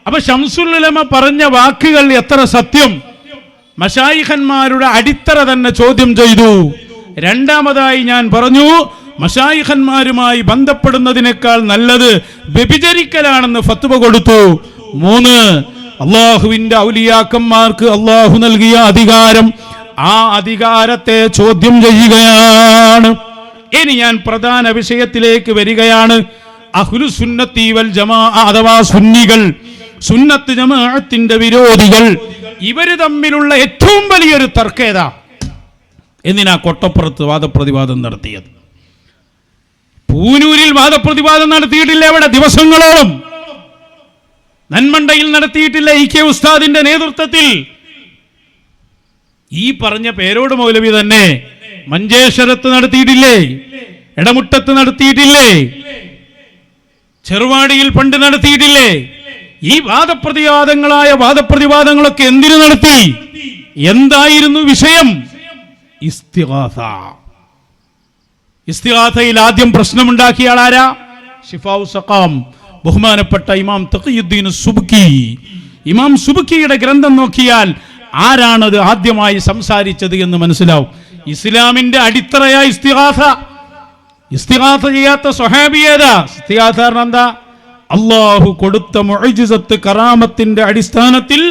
അപ്പൊ ശംസുൽ ഉലമ പറഞ്ഞ വാക്കുകൾ എത്ര സത്യം. മശായിഖന്മാരുടെ അടിത്തറ തന്നെ ചോദ്യം ചെയ്തു. രണ്ടാമതായി ഞാൻ പറഞ്ഞു, മശായിഖന്മാരുമായി ബന്ധപ്പെടുന്നതിനേക്കാൾ നല്ലത് വ്യഭിചരിക്കലാണെന്ന് ഫത്വ കൊടുത്തു. 3, അള്ളാഹുവിന്റെ ഔലിയാക്കന്മാർക്ക് അള്ളാഹു നൽകിയ അധികാരം, ആ അധികാരത്തെ ചോദ്യം ചെയ്യുകയാണ്. ഇനി ഞാൻ പ്രധാന വിഷയത്തിലേക്ക് വരികയാണ്. അഹ്ലുസുന്നത്തി വൽ ജമാഅ അഥവാ സുന്നികൾ, സുന്നത്ത് ജമാഅത്തിന്റെ വിരോധികൾ, ഇവര് തമ്മിലുള്ള ഏറ്റവും വലിയൊരു തർക്കേത. എന്തിനാ കൊട്ടപ്പുറത്ത് വാദപ്രതിവാദം നടത്തിയത്? പൂനൂരിൽ വാദപ്രതിവാദം നടത്തിയിട്ടില്ല അവിടെ ദിവസങ്ങളോളം. നന്മണ്ടയിൽ നടത്തിയിട്ടില്ല ഇ കെ ഉസ്താദിന്റെ നേതൃത്വത്തിൽ. ഈ പറഞ്ഞ പേരോട് മൗലവി തന്നെ മഞ്ചേശ്വരത്ത് നടത്തിയിട്ടില്ലേ? എടമുട്ടത്ത് നടത്തിയിട്ടില്ലേ? ചെറുവാടിയിൽ പണ്ട് നടത്തിയിട്ടില്ലേ? ഈ വാദപ്രതിവാദങ്ങളൊക്കെ എന്തിനു നടത്തി? എന്തായിരുന്നു വിഷയം? ഇസ്തിഗാസയിൽ ആദ്യം പ്രശ്നമുണ്ടാക്കിയ ആളാരാ? ശിഫാഉ സഖാം ബഹുമാനപ്പെട്ട ഇമാം തഖിയുദ്ദീൻ സുബ്കി. ഇമാം സുബ്കിയുടെ ഗ്രന്ഥം നോക്കിയാൽ ആരാണത് ആദ്യമായി സംസാരിച്ചത് എന്ന് മനസ്സിലാവും. ഇസ്ലാമിന്റെ അടിത്തറയായ ഇസ്തിഗാസ. ഇസ്തിഗാസ ചെയ്യാത്ത സ്വഹാബി ഏതാ? ഇസ്തിഗാസ എന്താ? അള്ളാഹു കൊടുത്ത മുഅ്ജിസത്ത് കറാമത്തിന്റെ അടിസ്ഥാനത്തിൽ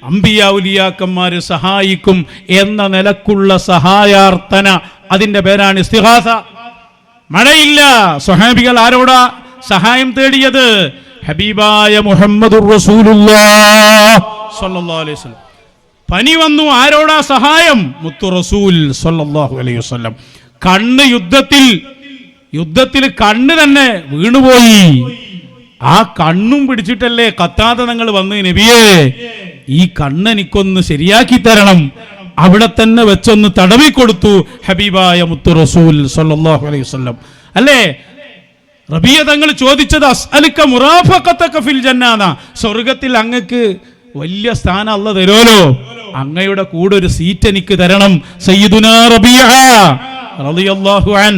അംബിയ ഔലിയാക്കന്മാര് സഹായിക്കും എന്ന നിലക്കുള്ള സഹായാർത്ഥന, അതിന്റെ പേരാണ് ഇസ്തിഗാസ. മഴയില്ല, സ്വഹാബികൾ ആരോടാ സഹായം തേടിയത്? ഹബീബായ മുഹമ്മദുർ റസൂലുള്ളാഹ് സ്വല്ലല്ലാഹു അലൈഹി വസല്ലം. പനി വന്നു, ആരോടാ സഹായം? മുത്തു റസൂൽ സ്വല്ലല്ലാഹു അലൈഹി വസല്ലം. കണ്ണ് യുദ്ധത്തിൽ കണ്ണ് തന്നെ വീണുപോയി. ആ കണ്ണും പിടിച്ചിട്ടല്ലേ ഖത്താദ തങ്ങൾ വന്ന്, നബിയേ ഈ കണ്ണ് എനിക്കൊന്ന് ശരിയാക്കി തരണം. അവിടെ തന്നെ വെച്ചൊന്ന് തടവി കൊടുത്തു ഹബീബായ മുത്തു റസൂൽ സ്വല്ലല്ലാഹു അലൈഹി വസല്ലം. അല്ലേ റബിയ തങ്ങൾ ചോദിച്ചത് അസ്അലുക മുറാഫഖതക ഫിൽ ജന്നാന, സ്വർഗ്ഗത്തിൽ അങ്ങക്ക് വലിയ സ്ഥാനം അല്ലാഹു തരുമല്ലോ, അങ്ങയുടെ കൂടെ ഒരു സീറ്റ് എനിക്ക് തരണം. സയ്യിദുനാ റബിയ റളിയല്ലാഹു അൻ.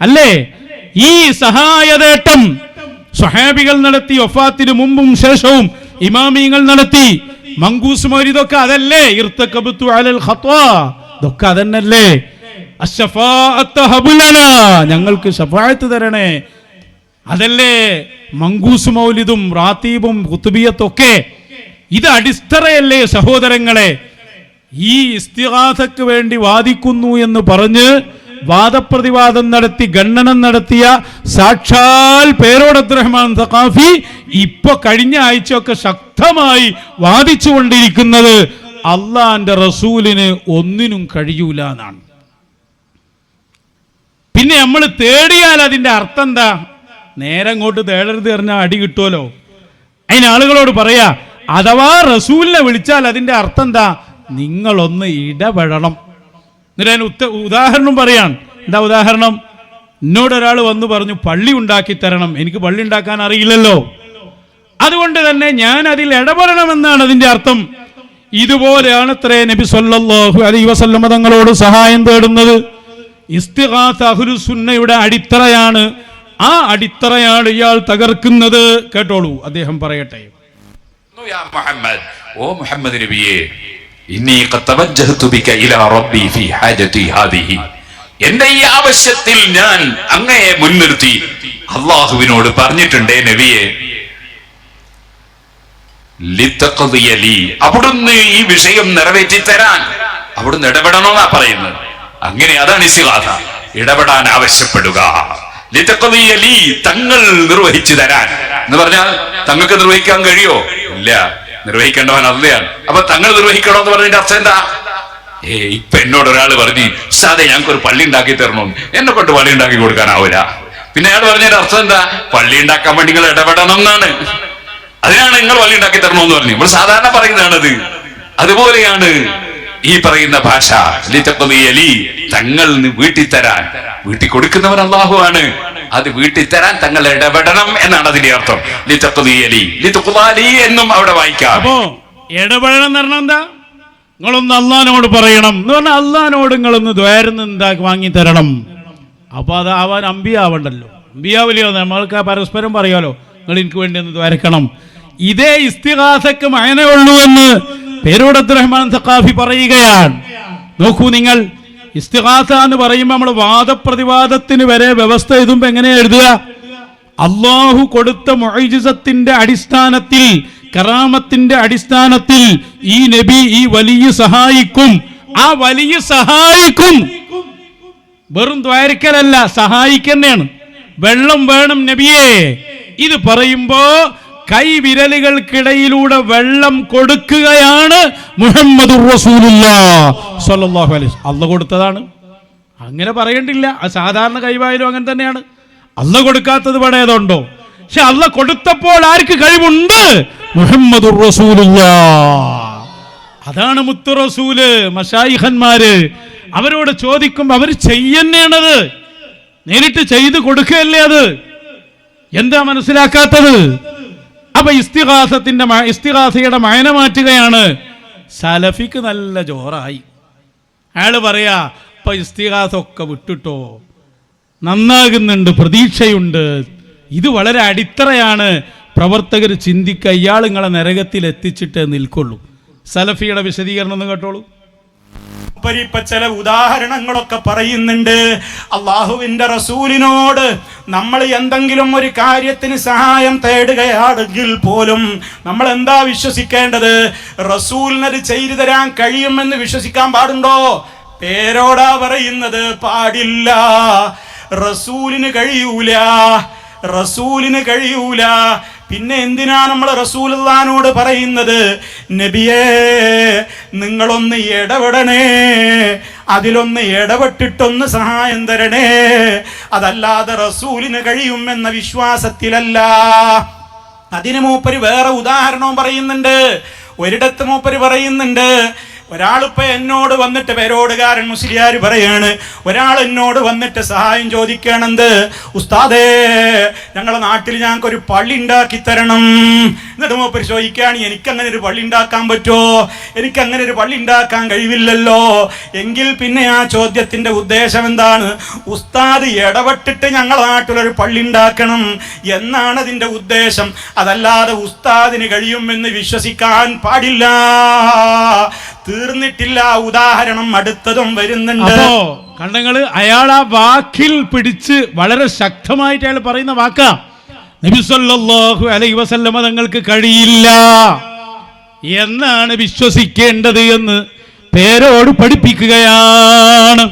അല്ലേ ഈ സഹായതേട്ടം സ്വഹാബികൾ നടത്തി. വഫാത്തിന് മുമ്പും ശേഷവും ഇമാമിങ്ങൾ നടത്തി. മങ്കൂസ് മൗലിദൊക്കെ അതല്ലേ? ഇർതകബതു അലൽ ഖത്വാ, ഇതൊക്കെ അതന്നല്ലേ? അശ്ശഫാഅത്ത് ഹബുലനാ, ഞങ്ങൾക്ക് ശഫാഅത്ത് തരണേ, അതല്ലേ മങ്കൂസ് മൗലിദും റാത്തീബും ഖുതുബിയത്തൊക്കെ? ഇത് അടിത്തറയല്ലേ സഹോദരങ്ങളെ? ഈ ഇസ്തിഗാസക്ക് വേണ്ടി വാദിക്കുന്നു എന്ന് പറഞ്ഞ് വാദപ്രതിവാദം നടത്തി ഖണ്ഡനം നടത്തിയ സാക്ഷാൽ പേരോട് അബ്ദുറഹ്മാൻ സഖാഫി ഇപ്പൊ കഴിഞ്ഞ ആഴ്ചയൊക്കെ ശക്തമായി വാദിച്ചുകൊണ്ടിരിക്കുന്നത് അള്ളാന്റെ റസൂലിന് ഒന്നിനും കഴിയൂല എന്നാണ്. പിന്നെ നമ്മൾ തേടിയാൽ അതിന്റെ അർത്ഥം എന്താ? നേരെ അങ്ങോട്ട് തേടരുത് പറഞ്ഞാൽ അടി കിട്ടുമല്ലോ. അതിന് ആളുകളോട് പറയാ, അഥവാ റസൂലിനെ വിളിച്ചാൽ അതിന്റെ അർത്ഥം എന്താ? നിങ്ങളൊന്ന് ഇടപെടണം. എന്നിട്ട് അതിന് ഉദാഹരണം പറയാൻ. എന്താ ഉദാഹരണം? എന്നോടൊരാൾ വന്ന് പറഞ്ഞു പള്ളി ഉണ്ടാക്കി തരണം. എനിക്ക് പള്ളി ഉണ്ടാക്കാൻ അറിയില്ലല്ലോ, അതുകൊണ്ട് തന്നെ ഞാൻ അതിൽ ഇടപെടണമെന്നാണ് അതിന്റെ അർത്ഥം. ഇതുപോലെയാണ് അത്രേ നബി സല്ലല്ലാഹു അലൈഹി വസല്ലം തങ്ങളോട് സഹായം തേടുന്നത്. ഇസ്തിഗാസ അഹ്ലുസുന്നയുടെ അടിത്തറയാണ്. ആ അടിത്തറയാണ് ഇയാൾ തകർക്കുന്നത്. കേട്ടോളൂ, അദ്ദേഹം പറയട്ടെ. ഓ മുഹമ്മദ് നബിയേ, ഇന്നി ഖദ് തവജ്ജഹതു ബിക ഇലാ റബ്ബി ഫീ ഹാജതി ഹാദിഹി, എന്റെ ഈ ആവശ്യത്തിൽ ഞാൻ അങ്ങയെ മുൻനിർത്തി അല്ലാഹുവിനോട് പറഞ്ഞിട്ടുണ്ട് നബിയേ, ലിതഖദിയ ലി, അവിടുന്ന് ഈ വിഷയം നിറവേറ്റി തരാൻ അവിടുന്ന് ഇടപെടണമെന്നാ പറയുന്നത്. അങ്ങനെ അതാണ് ഇസ്തിഗാസ, ഇടപെടാൻ ആവശ്യപ്പെടുക. ലിതഖദിയ ലി, തങ്ങൾ നിർവഹിച്ചു തരാൻ എന്ന് പറഞ്ഞാൽ തങ്ങൾക്ക് നിർവഹിക്കാൻ കഴിയോ? ഇല്ല, നിർവഹിക്കേണ്ടവൻ അള്ളയാണ്. അപ്പൊ തങ്ങൾ നിർവഹിക്കണമെന്ന് പറഞ്ഞതിന്റെ അർത്ഥം എന്താ? ഇപ്പൊ എന്നോട് ഒരാൾ പറഞ്ഞു, ഉസ്താദേ ഞങ്ങൾക്ക് ഒരു പള്ളി ഉണ്ടാക്കി തരണം, എന്നെ കൊണ്ട് പള്ളി ഉണ്ടാക്കി കൊടുക്കാനാവില്ല. പിന്നെ അയാൾ പറഞ്ഞതിന്റെ അർത്ഥം എന്താ? പള്ളി ഉണ്ടാക്കാൻ വേണ്ടി നിങ്ങൾ ഇടപെടണം എന്നാണ്. അതിനാണ് നിങ്ങൾ പള്ളി ഉണ്ടാക്കി തരണമെന്ന് പറഞ്ഞു. നമ്മൾ സാധാരണ പറയുന്നതാണത്. അതുപോലെയാണ് ഈ പറയുന്ന ഭാഷ. തങ്ങൾ വീട്ടിൽ തരാൻ, വീട്ടിൽ കൊടുക്കുന്നവൻ അല്ലാഹു ആണ്. അത് വീട്ടിൽ തരാൻ തങ്ങൾ ഇടപെടണം എന്നാണ് അതിന്റെ അർത്ഥം. എന്നും അവിടെ വായിക്കാം. അപ്പോ ഇടപെടണം എന്ന് പറഞ്ഞാൽ എന്താ? നിങ്ങളൊന്ന് അള്ളാഹിനോട് പറയണം എന്ന് പറഞ്ഞാൽ അള്ളാഹിനോട് നിങ്ങളൊന്ന് ദ്വാരന്ന് എന്താക്കി വാങ്ങി തരണം. അപ്പൊ അത് ആവാൻ അമ്പിയാവണ്ടല്ലോ. അമ്പിയാവില്ലയോ? നമ്മൾക്ക് പരസ്പരം പറയാലോ, നിങ്ങൾ എനിക്ക് വേണ്ടി ഒന്ന് ദ്വാരക്കണം. ഇതേ ഇസ്തിഗാസക്ക് മഅനയുള്ളൂ എന്ന് പേരോട് അബ്ദുറഹ്മാൻ സഖാഫി പറയുകയാണ്. നോക്കൂ നിങ്ങൾ, ഇസ്തിഗാസ എന്ന് പറയുമ്പോൾ നമ്മൾ വാദപ്രതിവാദത്തിന് വരെ വ്യവസ്ഥ എഴുതുമ്പോൾ എങ്ങനെയാ എഴുതുക? അള്ളാഹു കൊടുത്ത മുഅ്ജിസത്തിന്റെ അടിസ്ഥാനത്തിൽ, കറാമത്തിന്റെ അടിസ്ഥാനത്തിൽ ഈ നബി ഈ വലിയ സഹായിക്കും, ആ വലിയ സഹായിക്കും. വെറും ദ്വാരക്കലല്ല, സഹായിക്കന്നെയാണ്. വെള്ളം വേണം നബിയെ, ഇത് പറയുമ്പോ കൈവിരലുകൾക്കിടയിലൂടെ വെള്ളം കൊടുക്കുകയാണ് മുഹമ്മദുർ റസൂലുള്ളാഹ് സ്വല്ലല്ലാഹു അലൈഹി വസല്ലം. അള്ളാഹ് കൊടുത്തതാണ്, അങ്ങനെ പറയണ്ടില്ല. അത് സാധാരണ കൈവായാലും അങ്ങനെ തന്നെയാണ്. അള്ളാഹ് കൊടുക്കാത്തത് പടേതുണ്ടോ? പക്ഷെ അള്ളാഹ് കൊടുത്തപ്പോൾ ആർക്ക് കഴിവുണ്ട്? മുഹമ്മദുർ റസൂലുള്ളാഹ്. അതാണ് മുത്തു റസൂല്. മശായിഖന്മാര് അവരോട് ചോദിക്കുമ്പോൾ അവർ ചെയ്യന്നെയാണത്, നേരിട്ട് ചെയ്ത് കൊടുക്കുകയല്ലേ. അത് എന്താ മനസ്സിലാക്കാത്തത്? അപ്പൊ ഇസ്തിഗാസയുടെ മഅന മാറ്റുകയാണ്. സലഫിക്ക് നല്ല ജോറായി. അയാള് പറയാ ഇപ്പൊ ഇസ്തിഗാസ ഒക്കെ വിട്ടിട്ടോ, നന്നാകുന്നുണ്ട്, പ്രതീക്ഷയുണ്ട്. ഇത് വളരെ അടിത്തറയാണ്. പ്രവർത്തകർ ചിന്തിക്കുക, ഇയാൾ നിങ്ങളെ നരകത്തിൽ എത്തിച്ചിട്ട് നിൽക്കുള്ളൂ. സലഫിയുടെ വിശദീകരണം ഒന്ന് കേട്ടോളൂ. ചില ഉദാഹരണങ്ങളൊക്കെ പറയുന്നുണ്ട്. അള്ളാഹുവിന്റെ റസൂലിനോട് നമ്മൾ എന്തെങ്കിലും ഒരു കാര്യത്തിന് സഹായം തേടുകയാണെങ്കിൽ പോലും നമ്മൾ എന്താ വിശ്വസിക്കേണ്ടത്? റസൂലിനത് ചെയ്തു തരാൻ കഴിയുമെന്ന് വിശ്വസിക്കാൻ പാടുണ്ടോ? പേരോടാ പറയുന്നത്, പാടില്ല. റസൂലിന് കഴിയൂല, റസൂലിന് കഴിയൂല. പിന്നെ എന്തിനാ നമ്മൾ റസൂലുള്ളാഹിനോട് പറയുന്നത്, നബിയേ നിങ്ങളൊന്ന് ഇടപെടണേ, അതിലൊന്ന് ഇടപെട്ടിട്ടൊന്ന് സഹായം തരണേ, അതല്ലാതെ റസൂലിന് കഴിയുമെന്ന വിശ്വാസത്തിലല്ല. അതിന് മൂപ്പര് വേറെ ഉദാഹരണവും പറയുന്നുണ്ട്. ഒരിടത്ത് മൂപ്പര് പറയുന്നുണ്ട്, ഒരാളിപ്പോ എന്നോട് വന്നിട്ട്, പേരോടുകാരൻ മുസ്ലിയാർ പറയാണ്, ഒരാൾ എന്നോട് വന്നിട്ട് സഹായം ചോദിക്കണെന്ത്, ഉസ്താദേ ഞങ്ങളുടെ നാട്ടിൽ ഞങ്ങൾക്കൊരു പള്ളി ഉണ്ടാക്കി തരണം. എന്നിട്ട് മൂപ്പര് ചോദിക്കുകയാണ്, എനിക്കങ്ങനെ ഒരു പള്ളി ഉണ്ടാക്കാൻ പറ്റുമോ? എനിക്കങ്ങനെ ഒരു പള്ളി ഉണ്ടാക്കാൻ കഴിവില്ലല്ലോ. എങ്കിൽ പിന്നെ ആ ചോദ്യത്തിന്റെ ഉദ്ദേശം എന്താണ്? ഉസ്താദ് ഇടപെട്ടിട്ട് ഞങ്ങളുടെ നാട്ടിലൊരു പള്ളി ഉണ്ടാക്കണം എന്നാണ് അതിന്റെ ഉദ്ദേശം. അതല്ലാതെ ഉസ്താദിന് കഴിയുമെന്ന് വിശ്വസിക്കാൻ പാടില്ല. തീർന്നിട്ടില്ല, ഉദാഹരണം അടുത്തതും വരുന്നുണ്ട്. കണ്ടങ്ങള് അയാൾ ആ വാക്കിൽ പിടിച്ച് വളരെ ശക്തമായിട്ട് അയാൾ പറയുന്ന വാക്കാ, നബി സല്ലല്ലാഹു അലൈഹി വസല്ലമ തങ്ങൾക്ക് കഴിയില്ല എന്നാണ് വിശ്വസിക്കേണ്ടത് എന്ന് പേരോട് പഠിപ്പിക്കുകയാണ്.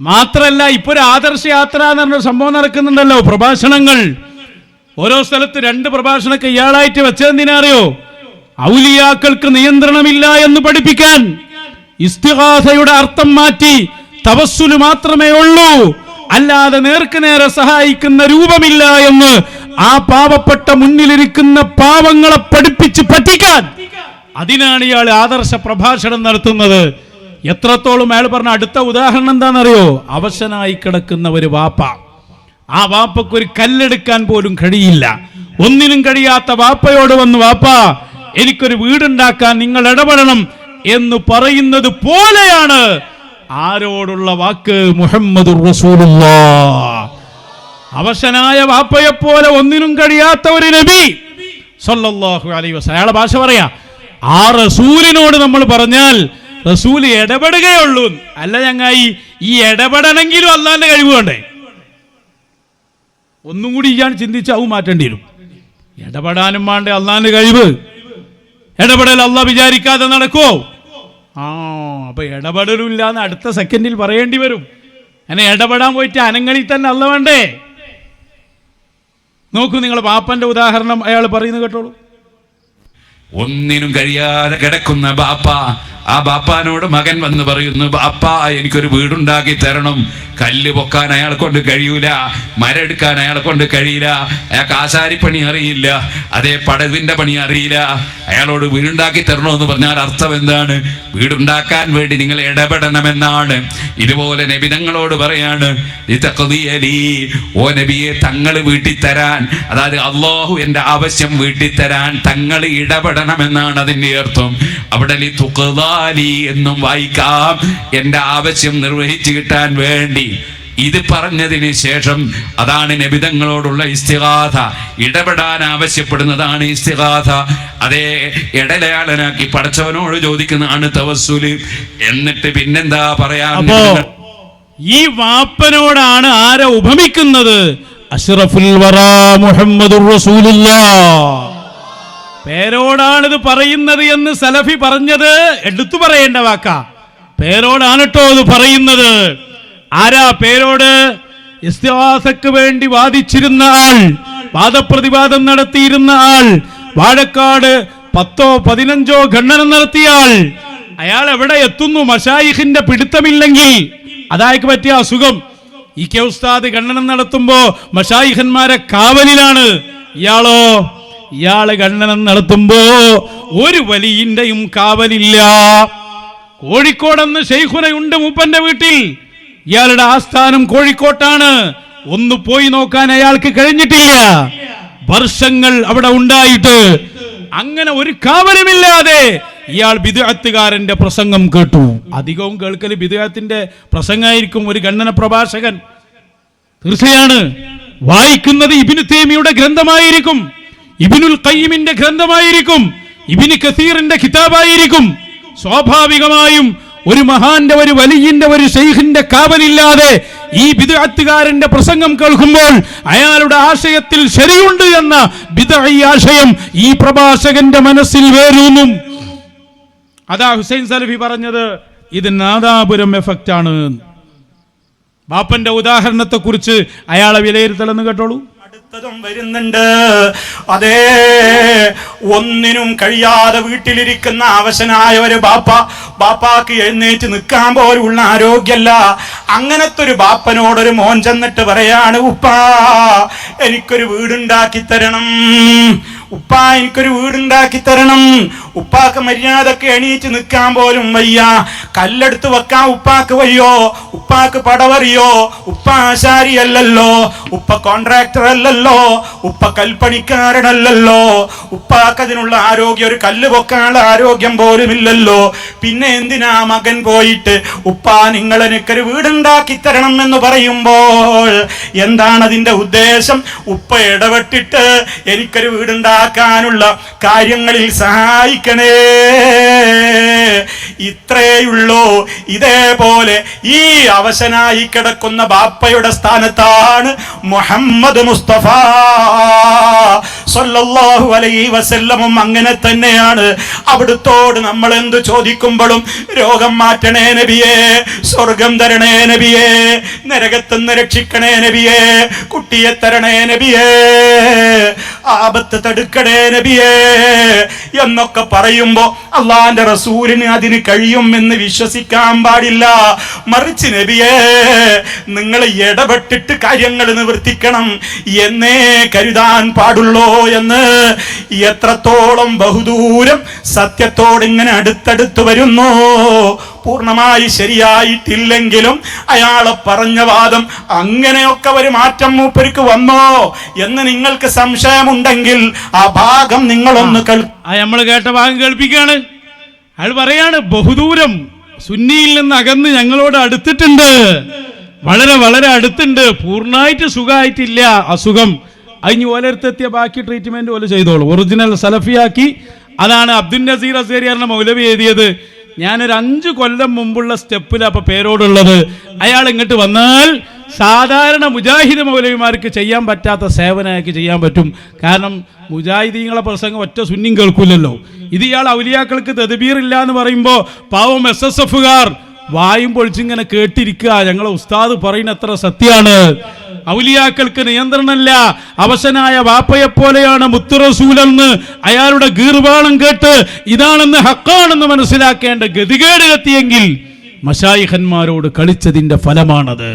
മാത്രല്ല, ഇപ്പൊ ഒരു ആദർശ യാത്ര എന്ന് പറഞ്ഞ സംഭവം നടക്കുന്നുണ്ടല്ലോ, പ്രഭാഷണങ്ങൾ. ഓരോ സ്ഥലത്ത് 2 പ്രഭാഷണമൊക്കെ ഇയാളായിട്ട് വെച്ചതെന്തിനാ അറിയോ? ഔലിയാക്കൾക്ക് നിയന്ത്രണമില്ല എന്ന് പഠിപ്പിക്കാൻ. ഇസ്തിഗാസയുടെ അർത്ഥം മാറ്റി തവസ്സുല് മാത്രമേ ഉള്ളൂ, അല്ലാതെ നേർക്ക് നേരെ സഹായിക്കുന്ന രൂപമില്ല എന്ന് ആ പാവപ്പെട്ട മുന്നിലിരിക്കുന്ന പാവങ്ങളെ പഠിപ്പിച്ച് പറ്റിക്കാൻ. അതിനാണ് ഇയാൾ ആദർശ പ്രഭാഷണം നടത്തുന്നത്. എത്രത്തോളം അയാൾ പറഞ്ഞ അടുത്ത ഉദാഹരണം എന്താണെന്നറിയോ? അവശനായി കിടക്കുന്ന ഒരു വാപ്പ. ആ വാപ്പക്ക് ഒരു കല്ലെടുക്കാൻ പോലും കഴിയില്ല. ഒന്നിനും കഴിയാത്ത വാപ്പയോട് വന്ന്, വാപ്പ എനിക്കൊരു വീടുണ്ടാക്കാൻ നിങ്ങൾ ഇടപെടണം എന്ന് പറയുന്നത് പോലെയാണ് ആരോടുള്ള വാക്ക്? മുഹമ്മദുർ റസൂലുള്ളാഹ്. അവശനായ വാപ്പയെപ്പോലെ ഒന്നിനും കഴിയാത്ത ഒരു നബി സല്ലല്ലാഹു അലൈഹി വസല്ലം. അയാളെ ഭാഷ പറയാ, ആ റസൂലിനോട് നമ്മൾ പറഞ്ഞാൽ റസൂൽ ഇടപെടുകയുള്ളൂ. അല്ല ചങ്ങായി, ഈ ഇടപെടണമെങ്കിലും അള്ളാന്റെ കഴിവ് വേണ്ടേ? ഒന്നും കൂടി ഇയാൾ ചിന്തിച്ചാവും മാറ്റേണ്ടി വരും. ഇടപെടാനും വേണ്ടേ അള്ളാന്റെ കഴിവ്? ഇടപെടൽ അള്ളാഹ് വിചാരിക്കാതെ നടക്കുമോ? അപ്പൊ ഇടപെടലില്ല എന്ന് അടുത്ത സെക്കൻഡിൽ പറയേണ്ടി വരും. അങ്ങനെ ഇടപെടാൻ പോയിട്ട് അനങ്ങളിൽ തന്നെ അള്ള വേണ്ടേ? നോക്കൂ നിങ്ങൾ, ബാപ്പന്റെ ഉദാഹരണം അയാൾ പറയുന്നത് കേട്ടോളൂ. ഒന്നിനും കഴിയാതെ കിടക്കുന്ന ബാപ്പ, ആ ബാപ്പാനോട് മകൻ വന്ന് പറയുന്നു, ബാപ്പ എനിക്കൊരു വീടുണ്ടാക്കി തരണം. കല്ല് പൊക്കാൻ അയാളെ കൊണ്ട് കഴിയൂല, മരെടുക്കാൻ അയാളെ കൊണ്ട് കഴിയില്ല, അയാൾക്ക് ആശാരിപ്പണി അറിയില്ല, അതേ പടവിന്റെ പണി അറിയില്ല. അയാളോട് വീടുണ്ടാക്കി തരണമെന്ന് പറഞ്ഞാൽ അർത്ഥം എന്താണ്? വീടുണ്ടാക്കാൻ വേണ്ടി നിങ്ങൾ ഇടപെടണമെന്നാണ്. ഇതുപോലെ നബി തങ്ങളോട് പറയാണ്, ഓ നബിയെ തങ്ങൾ വീട്ടിൽ തരാൻ, അതായത് അള്ളാഹു എന്റെ ആവശ്യം വീട്ടിൽ തരാൻ തങ്ങൾ ഇടപെടണമെന്നാണ് അതിന്റെ അർത്ഥം. അവിടെ എന്നും വായിക്കാം, എന്റെ ആവശ്യം നിർവഹിച്ചു കിട്ടാൻ വേണ്ടി ഇത് പറഞ്ഞതിന് ശേഷം അതാണ് നബിതങ്ങളോടുള്ള ഇസ്തിഗാഥ. ഇടപെടാൻ ആവശ്യപ്പെടുന്നതാണ് ഇസ്തിഗാഥ. അതേ ഇടലയാളനാക്കി പടച്ചവനോട് ചോദിക്കുന്നതാണ് തവസ്സുല്. എന്നിട്ട് പിന്നെന്താ പറയാൻ? ഈ വാപ്പനോടാണ് ആരെ ഉപമിക്കുന്നത്? അഷ്റഫുൽ വറാ മുഹമ്മദുർ റസൂലുള്ളാഹ് പേരോടാണിത് പറയുന്നത് എന്ന് സലഫി പറഞ്ഞത് എടുത്തു പറയേണ്ട വാക്ക. പേരോടാണ് കേട്ടോ ഇത് പറയുന്നത്. ആരാ പേരോട്? ഇസ്തിഗാസക്ക് വേണ്ടി വാദിച്ചിരുന്ന ആൾ, വാദപ്രതിവാദം നടത്തിയിരുന്ന ആൾ, വാഴക്കാട് 10 15 ഖണ്ഡനം നടത്തിയ ആൾ. അയാൾ എവിടെ എത്തുന്നു? മശായിഖിന്റെ പിടുത്തമില്ലെങ്കിൽ അതായത് പറ്റിയ അസുഖം. ഈ കെ ഉസ്താദ് ഖണ്ഡനം നടത്തുമ്പോ മശായിഖന്മാരെ കാവലിലാണ്. ഇയാള് ഖണ്ഡനം നടത്തുമ്പോ ഒരു വലിയന്റെയും കാവലില്ല. കോഴിക്കോടെന്ന് ശൈഖുനയുണ്ട് മൂപ്പന്റെ വീട്ടിൽ. ഇയാളുടെ ആസ്ഥാനം കോഴിക്കോട്ടാണ്. ഒന്ന് പോയി നോക്കാൻ അയാൾക്ക് കഴിഞ്ഞിട്ടില്ല. വർഷങ്ങൾ അവിടെ ഉണ്ടായിട്ട് അങ്ങനെ ഒരു കാവലുമില്ലാതെ ഇയാൾ ബിദ്അത്തുകാരന്റെ പ്രസംഗം കേട്ടു. അധികവും കേൾക്കൽ ബിദ്അത്തിന്റെ പ്രസംഗമായിരിക്കും. ഒരു ഖണ്ഡന പ്രഭാഷകൻ തീർച്ചയാണ് വായിക്കുന്നത് ഇബ്നു തൈമിയുടെ ഗ്രന്ഥമായിരിക്കും, ഇബ്നുൽ ഖയ്യിമിന്റെ ഗ്രന്ഥമായിരിക്കും, ഇബ്നു കസീറിന്റെ കിതാബായിരിക്കും. സ്വാഭാവികമായും ഒരു മഹാന്റെ, ഒരു വലിയന്റെ, ഒരു ശൈഖിന്റെ കാവലില്ലാതെ ഈ ബിദ്അത്തുകാരന്റെ പ്രസംഗം കേൾക്കുമ്പോൾ അയാളുടെ ആശയത്തിൽ ശരിയുണ്ട് എന്ന ബിദ്അഈ ആശയം ഈ പ്രഭാഷകന്റെ മനസ്സിൽ വേരൂന്നും. അതാ ഹുസൈൻ സലഫി പറഞ്ഞത് ഇത് നാദാപുരം എഫക്റ്റ് ആണ്. ബാപ്പന്റെ ഉദാഹരണത്തെ കുറിച്ച് അയാളെ വിലയിരുത്തലെന്ന് കേട്ടോളൂ. അടുത്തതും വരുന്നുണ്ട്. അതേ, ഒന്നിനും കഴിയാതെ വീട്ടിലിരിക്കുന്ന അവശനായ ഒരു ബാപ്പാക്ക് എഴുന്നേറ്റ് നിൽക്കാൻ പോലുള്ള ആരോഗ്യമല്ല. അങ്ങനത്തെ ഒരു ബാപ്പനോടൊരു മോൻ ചെന്നിട്ട് പറയാണ്, ഉപ്പാ എനിക്കൊരു വീടുണ്ടാക്കി തരണം, ഉപ്പാ എനിക്കൊരു വീടുണ്ടാക്കി തരണം. ഉപ്പാക്ക് മര്യാദക്ക് എണീറ്റ് നിൽക്കാൻ പോലും വയ്യ. കല്ലെടുത്ത് വെക്കാൻ ഉപ്പാക്ക് വയ്യോ? ഉപ്പാക്ക് പടവറിയോ? ഉപ്പ ആശാരിയല്ലല്ലോ, ഉപ്പ കോൺട്രാക്ടർ അല്ലല്ലോ, ഉപ്പ കൽപ്പണിക്കാരനല്ലല്ലോ. ഉപ്പാക്ക് അതിനുള്ള ആരോഗ്യം, ഒരു കല്ല് പൊക്കാനുള്ള ആരോഗ്യം പോലും ഇല്ലല്ലോ. പിന്നെ എന്തിനാ മകൻ പോയിട്ട് ഉപ്പാ നിങ്ങൾ എനിക്കൊരു വീടുണ്ടാക്കി തരണം എന്ന് പറയുമ്പോൾ എന്താണ് അതിന്റെ ഉദ്ദേശം? ഉപ്പ ഇടപെട്ടിട്ട് എനിക്കൊരു വീടുണ്ടാക്കാനുള്ള കാര്യങ്ങളിൽ സഹായിക്കണേ, ഇത്രയുള്ളൂ. ഇതേപോലെ ഈ അവശനായി കിടക്കുന്ന ബാപ്പയുടെ സ്ഥാനത്താണ് മുഹമ്മദ് മുസ്തഫ സല്ലല്ലാഹു അലൈഹി വസല്ലമും അങ്ങനെ തന്നെയാണ്. അവിടുത്തോട് നമ്മൾ എന്തു ചോദിക്കുമ്പോഴും രോഗം മാറ്റണേ നബിയേ, സ്വർഗം തരണേ നബിയേ, നരകത്തുനിന്ന് രക്ഷിക്കണേ നബിയേ, കുട്ടിയെ തരണേ നബിയേ, ആപത്ത് തടുക്കണേ നബിയേ എന്നൊക്കെ പറയുമ്പോ അള്ളാന്റെ റസൂലിന് അതിന് കഴിയുമെന്ന് വിശ്വസിക്കാൻ പാടില്ല. മറിച്ച് നബിയേ നിങ്ങൾ ഇടപെട്ടിട്ട് കാര്യങ്ങൾ നിവർത്തിക്കണം എന്നേ കരുതാൻ പാടുള്ളൂ എന്ന്. എത്രത്തോളം ബഹുദൂരം സത്യത്തോട് ഇങ്ങനെ അടുത്തടുത്ത് വരുന്നു. പൂർണ്ണമായി ശരിയായിട്ടില്ലെങ്കിലും അയാളെ പറഞ്ഞ വാദം അങ്ങനെയൊക്കെ ഒരു മാറ്റം മൂപ്പർക്ക് വന്നോ എന്ന് നിങ്ങൾക്ക് സംശയമുണ്ടെങ്കിൽ ആ ഭാഗം നിങ്ങളൊന്ന് നമ്മൾ കേട്ട ഭാഗം കേൾപ്പിക്കുകയാണ്. അയാൾ പറയാണ്, ബഹുദൂരം സുന്നിയിൽ നിന്ന് അകന്ന് ഞങ്ങളോട് അടുത്തിട്ടുണ്ട്, വളരെ വളരെ അടുത്തുണ്ട്, പൂർണ്ണമായിട്ട് സുഖമായിട്ടില്ല, അസുഖം അതിന് ഓലടുത്തെത്തിയ ബാക്കി ട്രീറ്റ്മെന്റ് പോലെ ചെയ്തോളൂ. ഒറിജിനൽ സലഫിയാക്കി. അതാണ് അബ്ദുൽ നസീർ അസേരിയാറിന്റെ മൗലവി എഴുതിയത്. ഞാനൊരു 5 കൊല്ലം മുമ്പുള്ള സ്റ്റെപ്പിൽ അപ്പൊ പേരോടുള്ളത്. അയാൾ ഇങ്ങോട്ട് വന്നാൽ സാധാരണ മുജാഹിദ് മൗലവിമാർക്ക് ചെയ്യാൻ പറ്റാത്ത സേവനമാക്കി ചെയ്യാൻ പറ്റും. കാരണം മുജാഹിദീങ്ങളെ പ്രസംഗം ഒറ്റ സുന്നിയും കേൾക്കൂലല്ലോ. ഇത് ഇയാൾ ഔലിയാക്കൾക്ക് തദ്ബീർ ഇല്ല എന്ന് പറയുമ്പോൾ പാവം SSFകാർ വായും പൊളിച്ചിങ്ങനെ കേട്ടിരിക്കുക. ഞങ്ങളെ ഉസ്താദ് പറയുന്ന എത്ര സത്യമാണ്. ഔലിയാക്കൾക്ക് നിയന്ത്രണമല്ല. അവശനായ വാപ്പയെപ്പോലെയാണ് മുത്തു റസൂലെന്ന് അയാളുടെ ഗീർവാണം കേട്ട് ഇതാണെന്ന് ഹക്കാണെന്ന് മനസ്സിലാക്കേണ്ട ഗതികേട് എത്തിയെങ്കിൽ മശായിഖന്മാരോട് കളിച്ചതിന്റെ ഫലമാണത്.